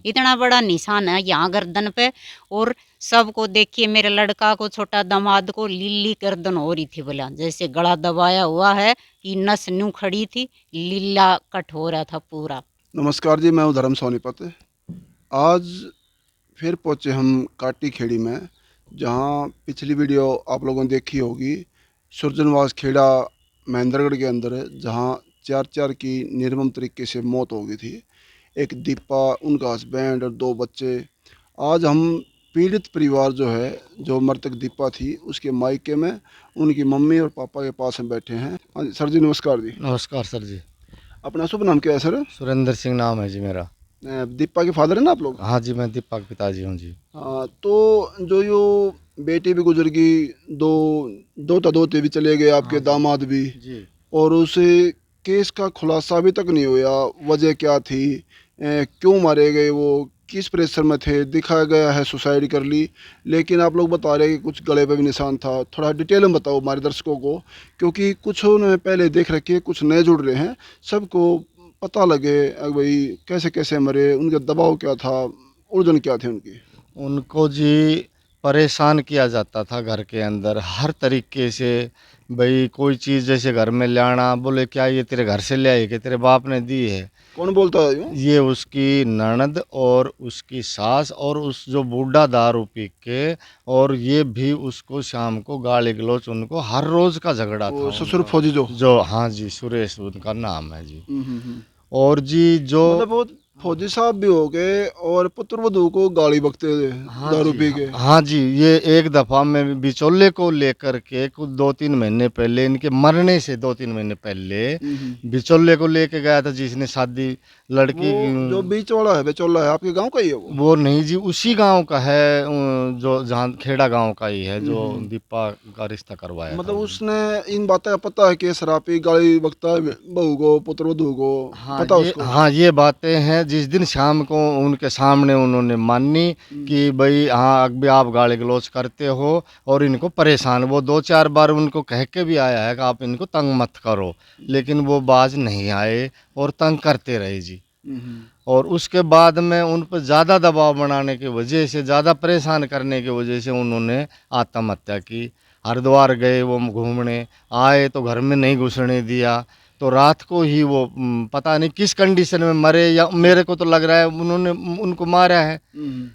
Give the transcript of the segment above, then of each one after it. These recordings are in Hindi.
इतना बड़ा निशान है यहाँ गर्दन पे। और सबको देखिए, मेरे लड़का को, छोटा दामाद को लीली गर्दन हो रही थी, बोला जैसे गला दबाया हुआ है कि नस न्यू खड़ी थी, लीला कट हो रहा था पूरा। नमस्कार जी, मैं हूँ धर्म सोनीपत। आज फिर पहुँचे हम काटी खेड़ी में, जहाँ पिछली वीडियो आप लोगों ने देखी होगी। सुरजनवास खेड़ा महेंद्रगढ़ के अंदर है, जहाँ चार चार की निर्मम तरीके से मौत हो गई थी। एक दीपा, उनका हस्बैंड और दो बच्चे। आज हम पीड़ित परिवार जो है, जो मृतक दीपा थी, उसके मायके में उनकी मम्मी और पापा के पास हम बैठे हैं। हाँ जी सर जी, नमस्कार जी। नमस्कार सर जी। अपना शुभ नाम क्या है सर? सुरेंद्र सिंह नाम है जी मेरा। दीपा के फादर है ना आप लोग? हाँ जी, मैं दीपक पिताजी हूँ जी। हाँ, तो जो यो बेटी भी गुजर गई, दो दोता दोते भी चले गए, आपके हाँ जी दामाद भी। जी। और उस केस का खुलासा अभी तक नहीं हुआ। वजह क्या थी, क्यों मारे गए वो, किस प्रेशर में थे? दिखाया गया है सुसाइड कर ली, लेकिन आप लोग बता रहे हैं कि कुछ गले पे भी निशान था। थोड़ा डिटेल में बताओ हमारे दर्शकों को, क्योंकि कुछ उन्होंने पहले देख रखे हैं, कुछ नए जुड़ रहे हैं, सबको पता लगे भाई कैसे कैसे मरे, उनका दबाव क्या था, उलझन क्या थी उनकी। उनको जी परेशान किया जाता था घर के अंदर हर तरीके से। भाई कोई चीज़ जैसे घर में ले आना, बोले क्या ये तेरे घर से ले आई कि तेरे बाप ने दी है। कौन बोलता है यूँ? ये उसकी ननद और उसकी सास और उस जो बूढ़ा दारू पी के, और ये भी उसको शाम को गाली गलौच, उनको हर रोज़ का झगड़ा था वो ससुर उनका। फौजी जो। जो, हाँ जी, सुरेश उनका नाम है जी। हम्म। और जी जो, मतलब वो फौजी साहब भी हो गए और पुत्रवधू को गाली बकते थे हाँ दारू जी, पी के। हाँ जी, ये एक दफ़ा मैं बिचौले को लेकर के कुछ 2-3 महीने पहले, इनके मरने से 2-3 महीने पहले हम्म। बिचौले को लेके गया था, जिसने शादी वो लड़की जो बीच वाला है, बेचौला है, आपके गांव का ही है वो? वो नहीं जी, उसी गांव का है। जो जहाँ खेड़ा गांव का ही है, जो हम्म। दीपा का रिश्ता करवाया था मतलब उसने। उसने इन बातें का पता है कि शराब पी गाली बकता है बहू को, पुत्रवधू को? पता है उसको? हाँ, ये बातें हैं जिस दिन शाम को उनके सामने उन्होंने मानी कि भाई हाँ, अब भी आप गाली गलौज करते हो और इनको परेशान, वो 2-4 बार उनको कह के भी आया है कि आप इनको तंग मत करो, लेकिन वो बाज नहीं आए और तंग करते रहे जी। हम्म। और उसके बाद में उन पर ज़्यादा दबाव बनाने की वजह से, ज़्यादा परेशान करने की वजह से उन्होंने आत्महत्या की। हरिद्वार गए वो घूमने, आए तो घर में नहीं घुसने दिया। तो रात को ही वो पता नहीं किस कंडीशन में मरे, या मेरे को तो लग रहा है उन्होंने उनको मारा है। हम्म।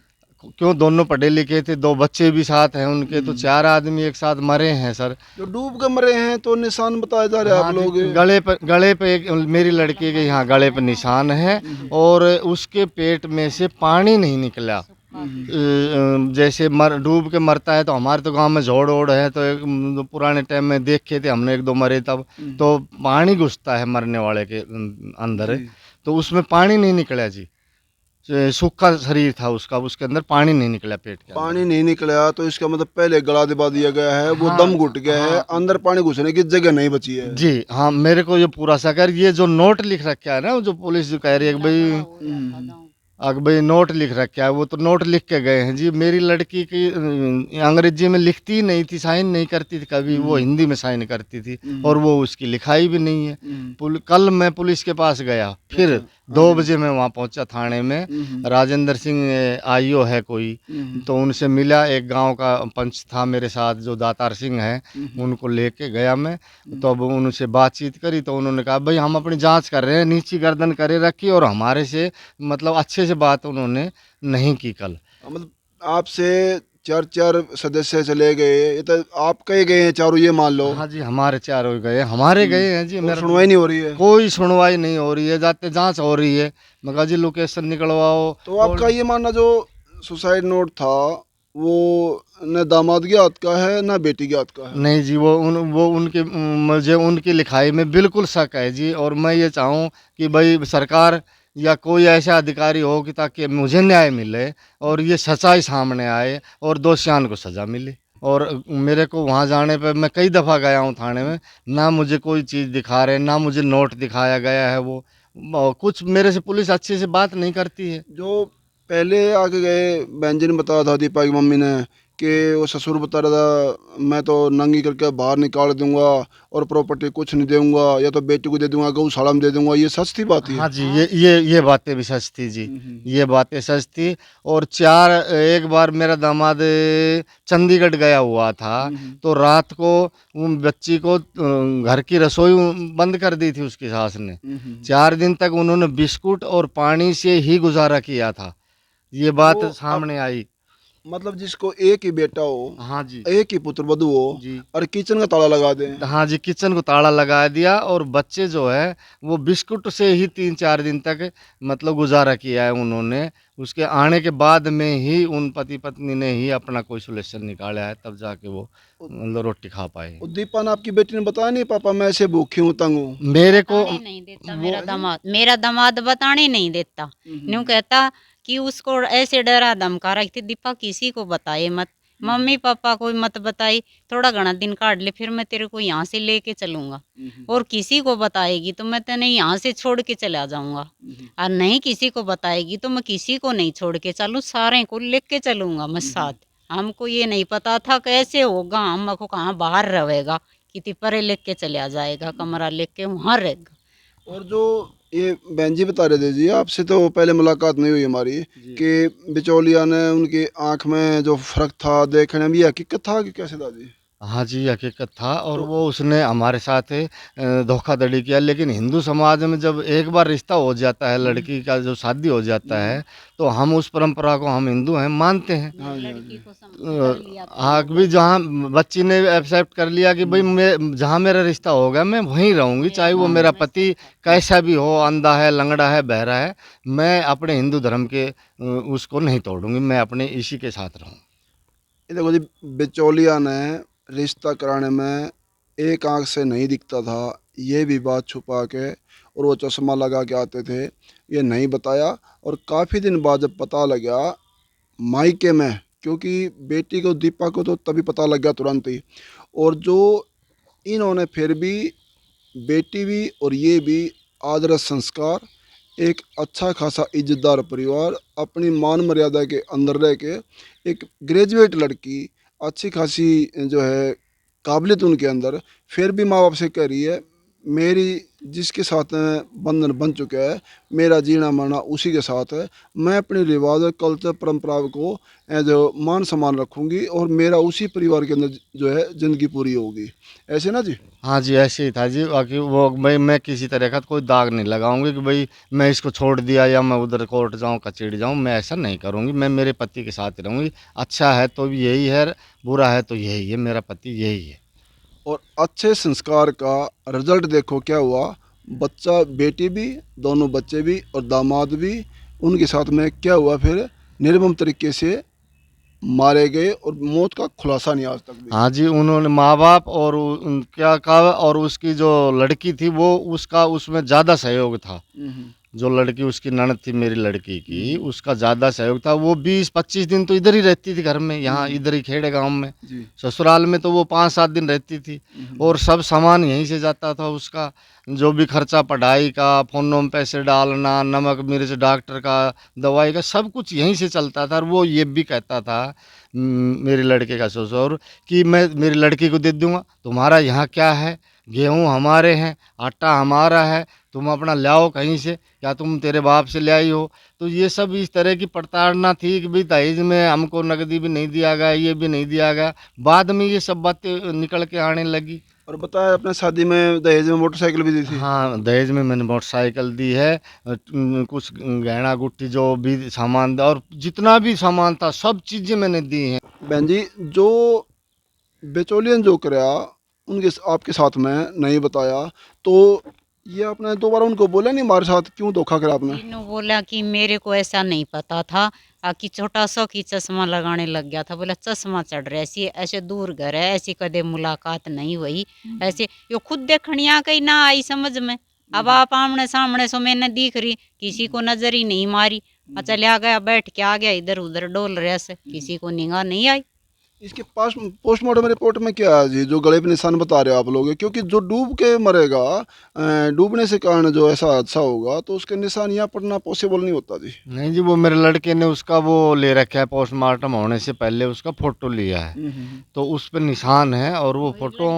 क्यों, दोनों पढ़े लिखे थे, 2 बच्चे भी साथ हैं उनके, तो 4 आदमी एक साथ मरे हैं सर। जो डूब के मरे हैं तो निशान बताए जा रहे हैं आप हाँ जी, लोग? गले पे एक मेरी लड़की के यहाँ गले पे निशान है। और उसके पेट में से पानी नहीं निकला। जैसे डूब के मरता है, तो हमारे तो गांव में जोड़ ओड़ है, तो पुराने टाइम में देखे थे हमने, 1-2 मरे तब। तो पानी घुसता है मरने वाले के अंदर, जी। तो उसमें पानी नहीं निकला जी। सूखा शरीर था उसका, उसके अंदर पानी नहीं निकला पेट के अंदर। पानी नहीं निकला तो इसका मतलब पहले गला दबा दिया गया है, वो हाँ दम घुट गया है, हाँ अंदर पानी घुसने की जगह नहीं बची है। जी। हाँ, मेरे को ये पूरा शक है। ये जो नोट लिख रखा है ना, जो पुलिस जो कह रही है कि भाई, अगर भाई नोट लिख रखा है, वो तो नोट लिख के गए हैं जी। मेरी लड़की की अंग्रेजी में लिखती ही नहीं थी, साइन नहीं करती थी कभी, वो हिंदी में साइन करती थी। और वो उसकी लिखाई भी नहीं है। कल मैं पुलिस के पास गया, फिर अच्छा। 2 बजे मैं वहाँ पहुँचा थाने में। राजेंद्र सिंह आईओ है कोई, तो उनसे मिला। एक गांव का पंच था मेरे साथ, जो दातार सिंह है, उनको लेके गया मैं। तो अब उनसे बातचीत करी, तो उन्होंने कहा भाई हम अपनी जांच कर रहे हैं, नीची गर्दन करे रखी, और हमारे से मतलब अच्छे से बात उन्होंने नहीं की कल। मतलब आपसे चार चार सदस्य चले गए, ये तो आप कहे गए हैं चारों, ये मान लो। हाँ जी, हमारे 4 गए, हमारे गए हैं जी। और मेरा सुनवाई नहीं हो रही है? कोई सुनवाई नहीं हो रही है, जाते जांच हो रही है। मैं कहा जी लोकेशन निकलवाओ। तो आपका ये मानना, जो सुसाइड नोट था, वो न दामाद के हाथ का है न बेटी के हाथ का है? नहीं जी, वो उनके, मुझे उनकी लिखाई में बिल्कुल शक है जी। और मैं ये चाहूँ कि भाई सरकार या कोई ऐसा अधिकारी हो कि ताकि मुझे न्याय मिले और ये सच्चाई सामने आए और दोषियों को सज़ा मिले। और मेरे को वहाँ जाने पे, मैं कई दफ़ा गया हूँ थाने में, ना मुझे कोई चीज़ दिखा रहे, ना मुझे नोट दिखाया गया है। वो कुछ मेरे से पुलिस अच्छे से बात नहीं करती है। जो पहले आके गए बहन जी ने बताया था, दीपा की मम्मी ने, कि वो ससुर बता रहा था मैं तो नंगी करके बाहर निकाल दूंगा और प्रॉपर्टी कुछ नहीं दूंगा, या तो बेटी को दे दूंगा, गौशाला में दे दूंगा। ये सच थी बात? हाँ जी, ये बातें भी सच थी जी। ये बातें सच थी। और एक बार मेरा दामाद चंडीगढ़ गया हुआ था, तो रात को उन बच्ची को घर की रसोई बंद कर दी थी उसकी सास ने। 4 दिन तक उन्होंने बिस्कुट और पानी से ही गुजारा किया था। ये बात वो सामने आई। मतलब जिसको एक ही बेटा हो, हाँ जी। एक ही पुत्र वधू हो, जी। और किचन का ताला लगा दें। हाँ जी, किचन को ताला लगा दिया और बच्चे जो है वो बिस्कुट से ही 3-4 दिन तक मतलब गुजारा किया है उन्होंने। उसके आने के बाद में ही उन पति पत्नी ने ही अपना कोई सॉल्यूशन निकाला है, तब जाके वो मतलब रोटी खा पाए। दीपा ने, आपकी बेटी ने बताया नहीं पापा मैं ऐसे भूखी हूँ, तंग हूँ? मेरे को बताने नहीं देता मेरा दामाद बताने नहीं देता। न्यू कहता कि उसको ऐसे डरा धमका रखी थी, दीपा किसी को बताए मत, मम्मी पापा को मत बताई, थोड़ा घना दिन काट ले फिर मैं तेरे को यहाँ से लेके चलूंगा, और किसी को बताएगी तो मैं तेने यहाँ से छोड़ के चला जाऊंगा, और नहीं किसी को बताएगी तो मैं किसी को नहीं छोड़ के चलूँ, सारे को लेके चलूंगा मैं साथ। हमको ये नहीं पता था कैसे होगा, हमको कहाँ बाहर रहेगा, कितनी परे लेके चला जाएगा, कमरा लेके वहाँ रहेगा। और जो ये बहन जी बता रहे थे जी, आपसे तो पहले मुलाकात नहीं हुई हमारी, कि बिचौलिया ने उनकी आंख में जो फर्क था देखने में, ये हकीकत था कि कैसे था जी? हाँ जी, हकीकत था। और तो वो उसने हमारे साथ धोखाधड़ी किया। लेकिन हिंदू समाज में जब एक बार रिश्ता हो जाता है, लड़की का जो शादी हो जाता है, तो हम उस परंपरा को, हम हिंदू हैं, मानते हैं। हाँ जी, हाँ लड़की जी। को कर लिया था हाँ, वो भी जहाँ बच्ची ने एक्सेप्ट कर लिया कि भाई मैं जहाँ मेरा रिश्ता होगा मैं वहीं रहूँगी, चाहे वो मेरा पति कैसा भी हो, अंधा है, लंगड़ा है, बहरा है, मैं अपने हिंदू धर्म के उसको नहीं तोड़ूँगी, मैं अपने इसी के साथ रहूँ। ये देखो जी, बिचौलिया ने रिश्ता कराने में एक आंख से नहीं दिखता था, ये भी बात छुपा के, और वो चश्मा लगा के आते थे, ये नहीं बताया। और काफ़ी दिन बाद जब पता लगा मायके में, क्योंकि बेटी को, दीपा को तो तभी पता लग गया तुरंत ही, और जो इन्होंने फिर भी, बेटी भी और ये भी, आदर्श संस्कार, एक अच्छा खासा इज्जतदार परिवार, अपनी मान मर्यादा के अंदर रह के, एक ग्रेजुएट लड़की, अच्छी खासी जो है काबिलियत उनके अंदर, फिर भी माँ बाप से कह रही है मेरी जिसके साथ बंधन बन चुका है, मेरा जीना मरना उसी के साथ है, मैं अपने रिवाज और कल्चर परंपरा को जो मान सम्मान रखूँगी, और मेरा उसी परिवार के अंदर जो है ज़िंदगी पूरी होगी। ऐसे ना जी? हाँ जी, ऐसे ही था जी। बाकी वो भाई मैं किसी तरह का कोई दाग नहीं लगाऊंगी कि भाई मैं इसको छोड़ दिया या मैं उधर कोर्ट जाऊँ, कचहरी जाऊँ, मैं ऐसा नहीं करूँगी। मैं मेरे पति के साथ ही रहूँगी। अच्छा है तो भी यही है, बुरा है तो यही है, मेरा पति यही है। और अच्छे संस्कार का रिजल्ट देखो क्या हुआ, बच्चा, बेटी भी, दोनों बच्चे भी और दामाद भी, उनके साथ में क्या हुआ फिर, निर्मम तरीके से मारे गए, और मौत का खुलासा नहीं आज तक भी। हाँ जी, उन्होंने माँ-बाप और क्या कहा, और उसकी जो लड़की थी वो उसका उसमें ज़्यादा सहयोग था। जो लड़की उसकी ननद थी मेरी लड़की की, उसका ज़्यादा सहयोग था। वो 20-25 दिन तो इधर ही रहती थी घर में, यहाँ इधर ही खेड़े गाँव में। जी। ससुराल में तो वो 5-7 दिन रहती थी, और सब सामान यहीं से जाता था उसका। जो भी खर्चा पढ़ाई का, फ़ोनों में पैसे डालना, नमक मिर्च, डॉक्टर का, दवाई का, सब कुछ यहीं से चलता था। और वो ये भी कहता था मेरे लड़के का ससुर कि मैं मेरी लड़की को दे दूँगा, तुम्हारा यहाँ क्या है? गेहूँ हमारे हैं, आटा हमारा है, तुम अपना लाओ कहीं से, या तुम तेरे बाप से ले आई हो। तो ये सब इस तरह की प्रताड़ना थी कि भाई दहेज में हमको नकदी भी नहीं दिया गया, ये भी नहीं दिया गया। बाद में ये सब बातें निकल के आने लगी। और बताया अपने शादी में दहेज में मोटरसाइकिल भी दी थी? हाँ, दहेज में मैंने मोटरसाइकिल दी है, कुछ गहना गुट्टी जो भी सामान था, और जितना भी सामान था सब चीज़ें मैंने दी हैं। बहन जी, जो बिचौलियन जो कराया उनके आपके साथ में नहीं बताया, तो ये आपने दोबारा उनको बोला नहीं हमारे साथ क्यों धोखा करा आपने? तीनों बोला कि मेरे को ऐसा नहीं पता था, कि छोटा सा की चश्मा लगाने लग गया था, बोला चश्मा चढ़ रहा है, ऐसी ऐसे दूर घर है, ऐसी कदे मुलाकात नहीं हुई, ऐसे यो खुद देखनिया कहीं ना आई समझ में। अब आप आमने सामने सो मैंने दिख रही, किसी को नजर ही नहीं मारी, चलिया गया बैठ के आ गया, इधर उधर डोल रहे से, किसी को निगाह नहीं आई। इसके पास पोस्टमार्टम रिपोर्ट में क्या है जी, जो गले पे निशान बता रहे हो आप लोग, क्योंकि जो डूब के मरेगा, डूबने से कारण जो ऐसा हादसा होगा तो उसके निशान यहाँ पड़ना पॉसिबल नहीं होता जी। नहीं जी, वो मेरे लड़के ने उसका वो ले रखा है, पोस्टमार्टम होने से पहले उसका फ़ोटो लिया है, तो उस पे निशान है और वो फ़ोटो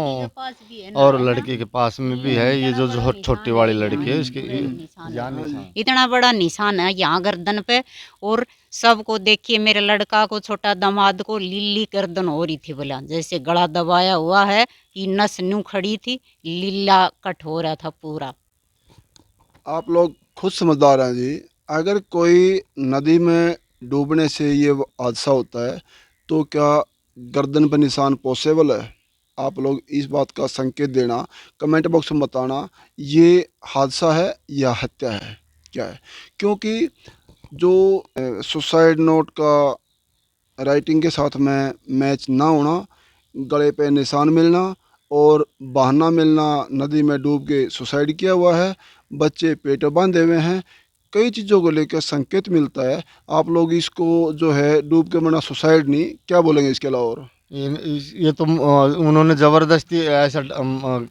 और लड़की के पास में भी है। ये जो छोटी वाली लड़की है इसकी यहाँ निशान। इतना बड़ा निशान है यहाँ गर्दन पे। और सबको देखिए, मेरे लड़का को, छोटा दामाद को लीली गर्दन हो रही थी बोला, जैसे गला दबाया हुआ है कि नस न्यू खड़ी थी, लीला कट हो रहा था पूरा। आप लोग खुद समझदार हैं जी। अगर कोई नदी में डूबने से ये हादसा होता है तो क्या गर्दन पर निशान पॉसिबल है? आप लोग इस बात का संकेत देना, कमेंट बॉक्स में बताना, ये हादसा है या हत्या है, क्या है? क्योंकि जो सुसाइड नोट का राइटिंग के साथ में मैच ना होना, गले पे निशान मिलना और बहाना मिलना, नदी में डूब के सुसाइड किया हुआ है, बच्चे पेट बांधे हुए हैं, कई चीज़ों को लेकर संकेत मिलता है। आप लोग इसको जो है डूब के मरना सुसाइड नहीं, क्या बोलेंगे इसके अलावा और? ये तो उन्होंने ज़बरदस्ती ऐसा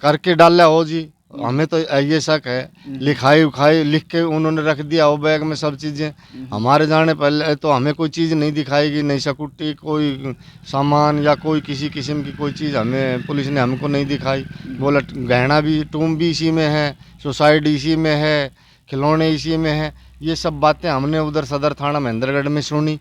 करके डाला हो जी। हमें तो ये शक है, लिखाई उखाई लिख के उन्होंने रख दिया हो बैग में सब चीज़ें। हमारे जाने पहले तो हमें कोई चीज़ नहीं दिखाएगी, नहीं सिक्योरिटी कोई सामान या कोई किसी किस्म की कोई चीज़ हमें पुलिस ने हमको नहीं दिखाई। बोला गहना भी, टूम भी इसी में है, सुसाइड इसी में है, खिलौने इसी में है। ये सब बातें हमने उधर सदर थाना महेंद्रगढ़ में सुनी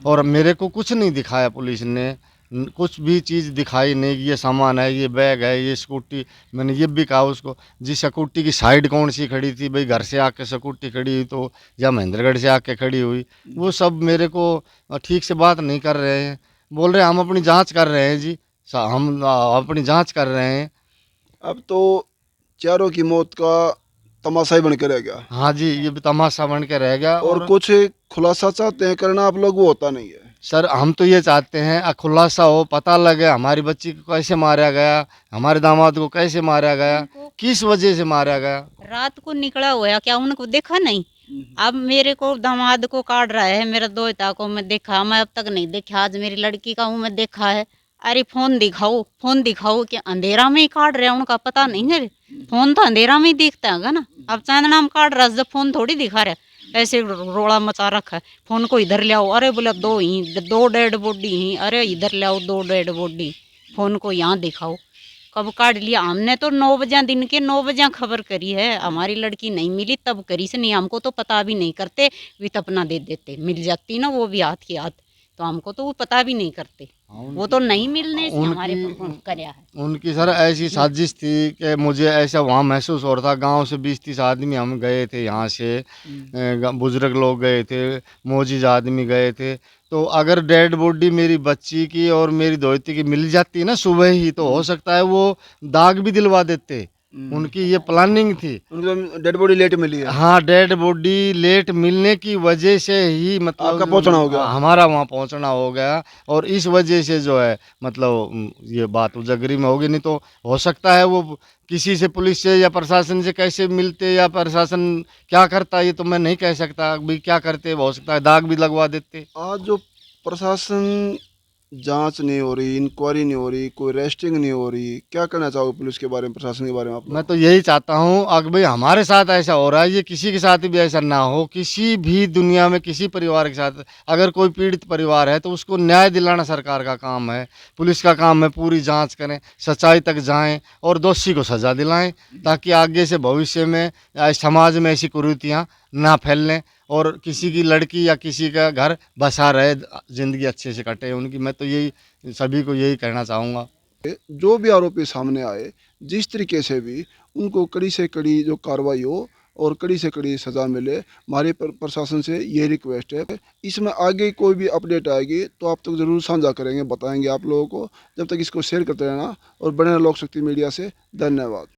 और मेरे को कुछ नहीं दिखाया पुलिस ने, कुछ भी चीज़ दिखाई नहीं कि ये सामान है, ये बैग है, ये स्कूटी। मैंने ये भी कहा उसको, जी स्कूटी की साइड कौन सी खड़ी थी भाई, घर से आके स्कूटी खड़ी हुई तो या महेंद्रगढ़ से आके खड़ी हुई? वो सब मेरे को ठीक से बात नहीं कर रहे हैं। बोल रहे हैं हम अपनी जांच कर रहे हैं जी, हम अपनी जांच कर रहे हैं। अब तो चारों की मौत का तमाशा ही बन के रह गया। हाँ जी, ये भी तमाशा बन के रह गया। और कुछ खुलासा चाहते हैं करना आप लोग, वो होता नहीं है। सर हम तो ये चाहते हैं खुलासा हो, पता लगे हमारी बच्ची को कैसे मारा गया, हमारे दामाद को कैसे मारा गया, किस वजह से मारा गया। रात को निकला हुआ, क्या उनको देखा नहीं? अब मेरे को दामाद को काट रहा है, मेरा दोहता को मैं देखा, मैं अब तक नहीं देखा, आज मेरी लड़की का हूँ मैं देखा है। अरे फोन दिखाओ, फोन दिखाओ, कि अंधेरा में ही काट रहे हैं, उनका पता नहीं है। फोन तो अंधेरा में ही दिखता है ना, अब चांदना में काट रहा है, जब फोन थोड़ी दिखा रहा है। ऐसे रोड़ा मचा रखा है, फोन को इधर ले आओ, अरे बोला दो डेड बॉडी ही, अरे इधर ले आओ 2 डेड बॉडी, फोन को यहाँ दिखाओ। कब काट लिया हमने? तो 9 बजे दिन के 9 बजे खबर करी है, हमारी लड़की नहीं मिली तब करी से, नहीं हमको तो पता भी नहीं करते, वितपना दे देते, मिल जाती ना वो भी हाथ की हाथ, तो हमको तो वो पता भी नहीं करते। वो तो नहीं मिलने से हमारे करया है। उनकी सर ऐसी साजिश थी कि मुझे ऐसा वहाँ महसूस हो रहा था। गांव से 20-30 आदमी हम गए थे यहाँ से, बुजुर्ग लोग गए थे, मोजीज आदमी गए थे। तो अगर डेड बॉडी मेरी बच्ची की और मेरी दोहती की मिल जाती ना सुबह ही, तो हो सकता है वो दाग भी दिलवा देते। उनकी ये प्लानिंग थी। उनको डेड बॉडी लेट मिली है। हाँ, डेड बॉडी लेट मिलने की वजह से ही मतलब आपका पहुंचना हो गया, हमारा वहाँ पहुँचना हो गया, और इस वजह से जो है मतलब ये बात उजागरी में होगी। नहीं तो हो सकता है वो किसी से, पुलिस से या प्रशासन से कैसे मिलते, या प्रशासन क्या करता ये तो मैं नहीं कह सकता अभी क्या करते, हो सकता है दाग भी लगवा देते। आज जो प्रशासन जांच नहीं हो रही, इंक्वायरी नहीं हो रही, कोई रेस्टिंग नहीं हो रही, क्या कहना चाहोगे पुलिस के बारे में, प्रशासन के बारे में आप? मैं तो यही चाहता हूँ अगर भाई हमारे साथ ऐसा हो रहा है, ये किसी के साथ भी ऐसा ना हो, किसी भी दुनिया में किसी परिवार के साथ अगर कोई पीड़ित परिवार है तो उसको न्याय दिलाना सरकार का काम है, पुलिस का काम है। पूरी जांच करें, सच्चाई तक जाएं और दोषी को सज़ा दिलाएं, ताकि आगे से भविष्य में समाज में ऐसी कुरीतियाँ ना फैलने और किसी की लड़की या किसी का घर बसा रहे, ज़िंदगी अच्छे से कटे उनकी। मैं तो यही सभी को यही कहना चाहूँगा। जो भी आरोपी सामने आए, जिस तरीके से भी, उनको कड़ी से कड़ी जो कार्रवाई हो और कड़ी से कड़ी सज़ा मिले। हमारे प्रशासन से ये रिक्वेस्ट है। इसमें आगे कोई भी अपडेट आएगी तो आप तक ज़रूर साझा करेंगे, बताएंगे आप लोगों को। जब तक इसको शेयर करते रहना और बने रहना लोक शक्ति मीडिया से। धन्यवाद।